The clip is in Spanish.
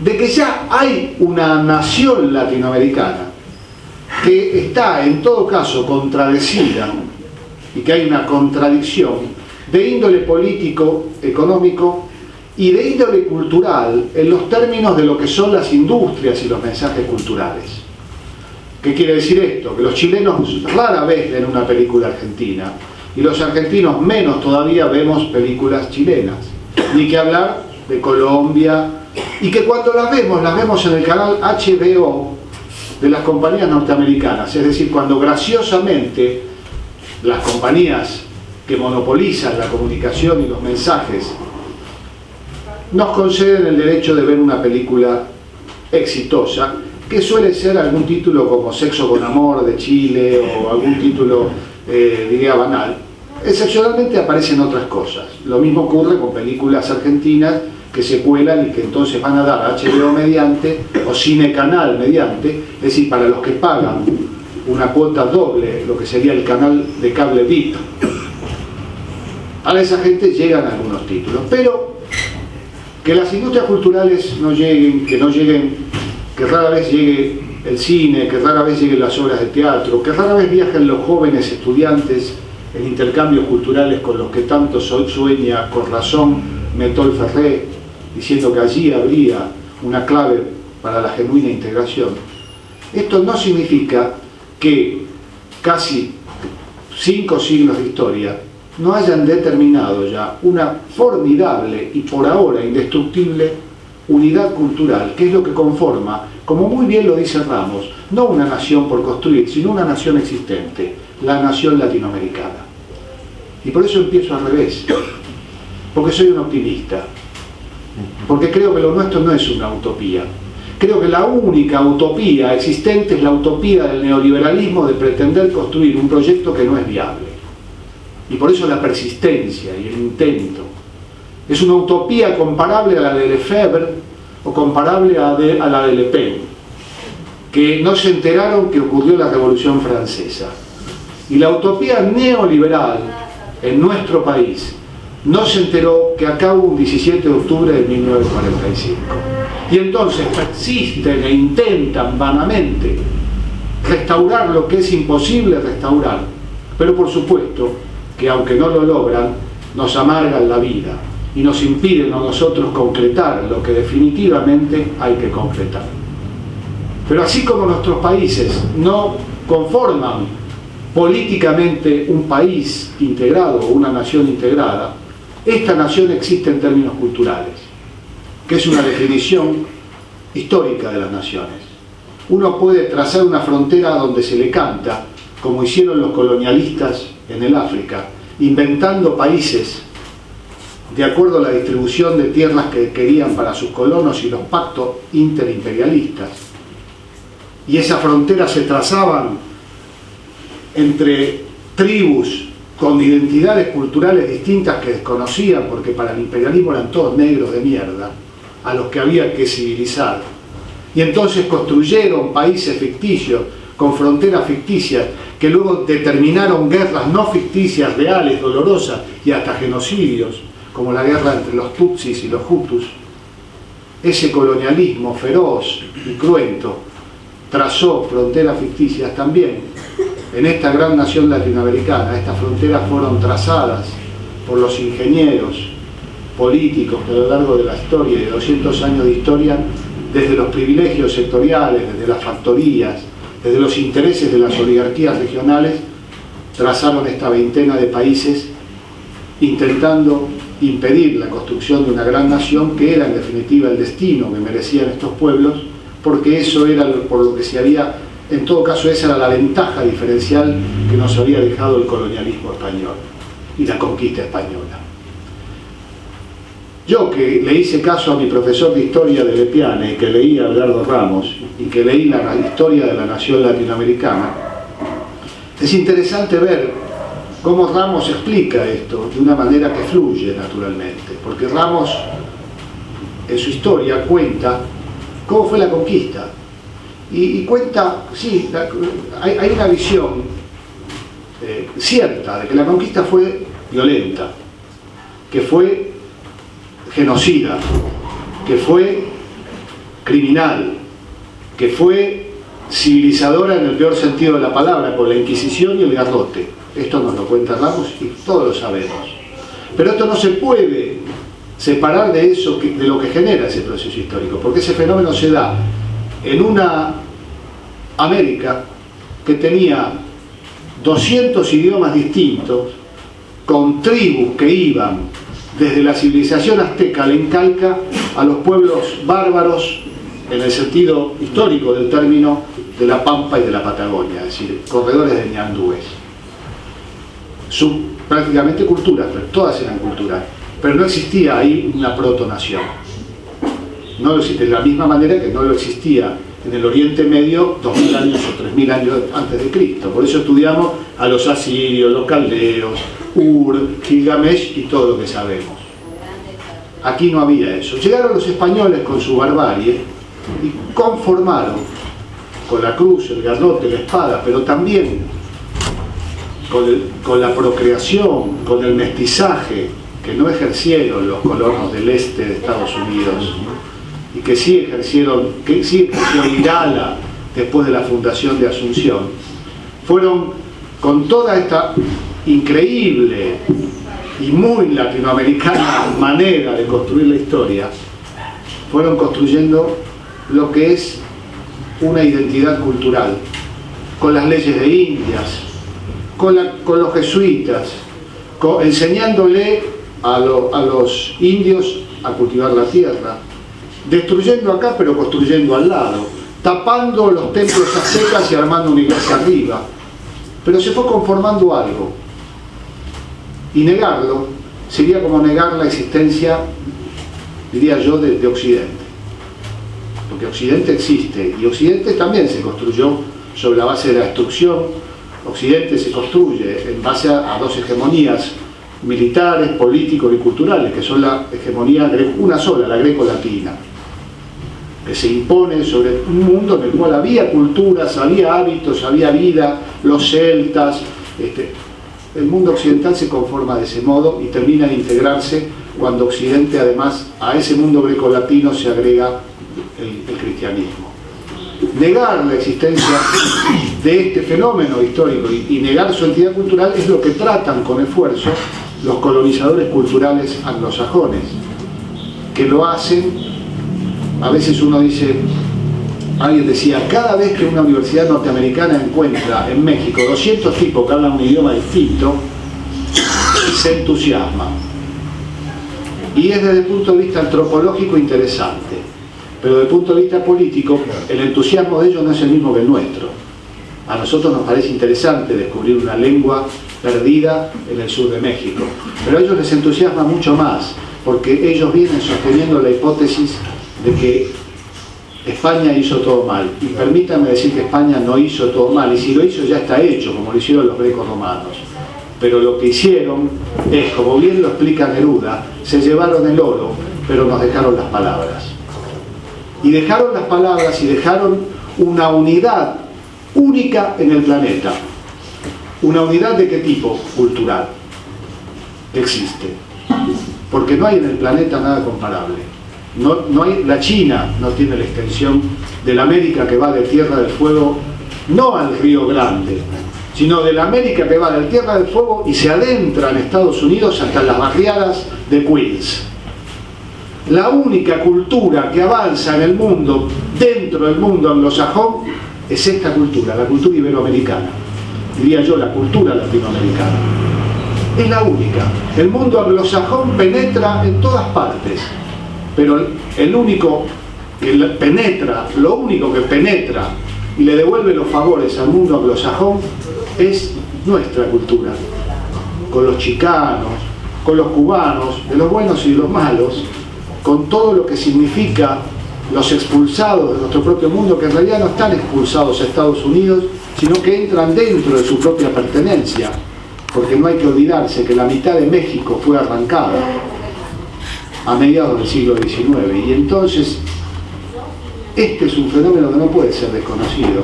de que ya hay una nación latinoamericana que está en todo caso contradecida y que hay una contradicción de índole político, económico y de índole cultural en los términos de lo que son las industrias y los mensajes culturales. ¿Qué quiere decir esto? Que los chilenos rara vez ven una película argentina y los argentinos menos todavía vemos películas chilenas, ni que hablar de Colombia, y que cuando las vemos en el canal HBO de las compañías norteamericanas, es decir, cuando graciosamente las compañías que monopolizan la comunicación y los mensajes nos conceden el derecho de ver una película exitosa, que suele ser algún título como Sexo con Amor de Chile o algún título, diría, banal. Excepcionalmente aparecen otras cosas. Lo mismo ocurre con películas argentinas que se cuelan y que entonces van a dar HBO mediante o Cine Canal mediante, es decir, para los que pagan una cuota doble, lo que sería el canal de cable VIP. A esa gente llegan algunos títulos, pero que las industrias culturales no lleguen, que rara vez llegue el cine, que rara vez lleguen las obras de teatro, que rara vez viajen los jóvenes estudiantes en intercambios culturales con los que tanto sueña con razón Metol Ferré, diciendo que allí habría una clave para la genuina integración. Esto no significa que casi 5 siglos de historia no hayan determinado ya una formidable y por ahora indestructible unidad cultural, que es lo que conforma, como muy bien lo dice Ramos, no una nación por construir, sino una nación existente, la nación latinoamericana. Y por eso empiezo al revés, porque soy un optimista, porque creo que lo nuestro no es una utopía. Creo que la única utopía existente es la utopía del neoliberalismo de pretender construir un proyecto que no es viable. Y por eso la persistencia y el intento. Es una utopía comparable a la de Lefebvre o comparable a la de Le Pen, que no se enteraron que ocurrió la Revolución Francesa. Y la utopía neoliberal en nuestro país no se enteró que acabó un 17 de octubre de 1945. Y entonces persisten e intentan vanamente restaurar lo que es imposible restaurar. Pero por supuesto que aunque no lo logran, nos amargan la vida y nos impiden a nosotros concretar lo que definitivamente hay que concretar. Pero así como nuestros países no conforman políticamente un país integrado o una nación integrada, esta nación existe en términos culturales, que es una definición histórica de las naciones. Uno puede trazar una frontera donde se le canta, como hicieron los colonialistas en el África, inventando países de acuerdo a la distribución de tierras que querían para sus colonos y los pactos interimperialistas. Y esas fronteras se trazaban entre tribus con identidades culturales distintas que desconocían, porque para el imperialismo eran todos negros de mierda, a los que había que civilizar. Y entonces construyeron países ficticios, con fronteras ficticias, que luego determinaron guerras no ficticias, reales, dolorosas y hasta genocidios, como la guerra entre los Tutsis y los Hutus. Ese colonialismo feroz y cruento trazó fronteras ficticias también en esta gran nación latinoamericana. Estas fronteras fueron trazadas por los ingenieros políticos que a lo largo de la historia, de 200 años de historia, desde los privilegios sectoriales, desde las factorías, desde los intereses de las oligarquías regionales, trazaron esta veintena de países intentando impedir la construcción de una gran nación que era en definitiva el destino que merecían estos pueblos, porque eso era por lo que se había, en todo caso esa era la ventaja diferencial que nos había dejado el colonialismo español y la conquista española. Yo que le hice caso a mi profesor de historia de Lepiane, que leí a Abelardo Ramos y que leí la historia de la nación latinoamericana, es interesante ver cómo Ramos explica esto de una manera que fluye naturalmente, porque Ramos en su historia cuenta cómo fue la conquista y cuenta, sí, hay una visión cierta de que la conquista fue violenta, que fue genocida, que fue criminal, que fue civilizadora en el peor sentido de la palabra, por la Inquisición y el garrote. Esto nos lo cuenta Ramos y todos lo sabemos. Pero esto no se puede separar de eso, de lo que genera ese proceso histórico, porque ese fenómeno se da en una América que tenía 200 idiomas distintos, con tribus que iban desde la civilización azteca al incaica a los pueblos bárbaros en el sentido histórico del término de la Pampa y de la Patagonia, es decir, corredores de ñandúes. Son prácticamente culturas, pero todas eran culturas, pero no existía ahí una protonación. No lo existe, de la misma manera que no lo existía en el Oriente Medio 2000 años o 3000 años antes de Cristo. Por eso estudiamos a los asirios, los caldeos, Ur, Gilgamesh y todo lo que sabemos. Aquí no había eso. Llegaron los españoles con su barbarie y conformaron con la cruz, el garrote, la espada, pero también con la procreación, con el mestizaje que no ejercieron los colonos del este de Estados Unidos y que sí ejerció Irala después de la fundación de Asunción, fueron con toda esta increíble y muy latinoamericana manera de construir la historia, fueron construyendo lo que es una identidad cultural, con las leyes de Indias, con los jesuitas, enseñándole a los indios a cultivar la tierra, destruyendo acá pero construyendo al lado, tapando los templos aztecas y armando una iglesia arriba. Pero se fue conformando algo, y negarlo sería como negar la existencia, diría yo, de Occidente. Porque Occidente existe, y Occidente también se construyó sobre la base de la destrucción. Occidente se construye en base a dos hegemonías militares, políticos y culturales, que son la hegemonía una sola, la greco-latina, que se impone sobre un mundo en el cual había culturas, había hábitos, había vida, los celtas. El mundo occidental se conforma de ese modo y termina de integrarse cuando Occidente, además, a ese mundo grecolatino se agrega el cristianismo. Negar la existencia de este fenómeno histórico y negar su entidad cultural es lo que tratan con esfuerzo los colonizadores culturales anglosajones, que lo hacen. A veces uno dice, alguien decía, cada vez que una universidad norteamericana encuentra en México 200 tipos que hablan un idioma distinto, se entusiasma. Y es desde el punto de vista antropológico interesante, pero desde el punto de vista político, el entusiasmo de ellos no es el mismo que el nuestro. A nosotros nos parece interesante descubrir una lengua perdida en el sur de México, pero a ellos les entusiasma mucho más, porque ellos vienen sosteniendo la hipótesis de que España hizo todo mal. Y permítanme decir que España no hizo todo mal, y si lo hizo ya está hecho, como lo hicieron los grecos romanos. Pero lo que hicieron es, como bien lo explica Neruda, se llevaron el oro, pero nos dejaron las palabras. Y dejaron las palabras y dejaron una unidad única en el planeta. ¿Una unidad de qué tipo? Cultural. Existe. Porque no hay en el planeta nada comparable. No hay, la China no tiene la extensión de la América que va de Tierra del Fuego, no al Río Grande, sino de la América que va de Tierra del Fuego y se adentra en Estados Unidos hasta las barriadas de Queens. La única cultura que avanza en el mundo, dentro del mundo anglosajón, es esta cultura, la cultura iberoamericana. Diría yo, la cultura latinoamericana. Es la única. El mundo anglosajón penetra en todas partes, pero el único que penetra, lo único que penetra y le devuelve los favores al mundo anglosajón es nuestra cultura, con los chicanos, con los cubanos, de los buenos y de los malos, con todo lo que significa los expulsados de nuestro propio mundo, que en realidad no están expulsados a Estados Unidos, sino que entran dentro de su propia pertenencia, porque no hay que olvidarse que la mitad de México fue arrancada a mediados del siglo XIX, y entonces este es un fenómeno que no puede ser desconocido,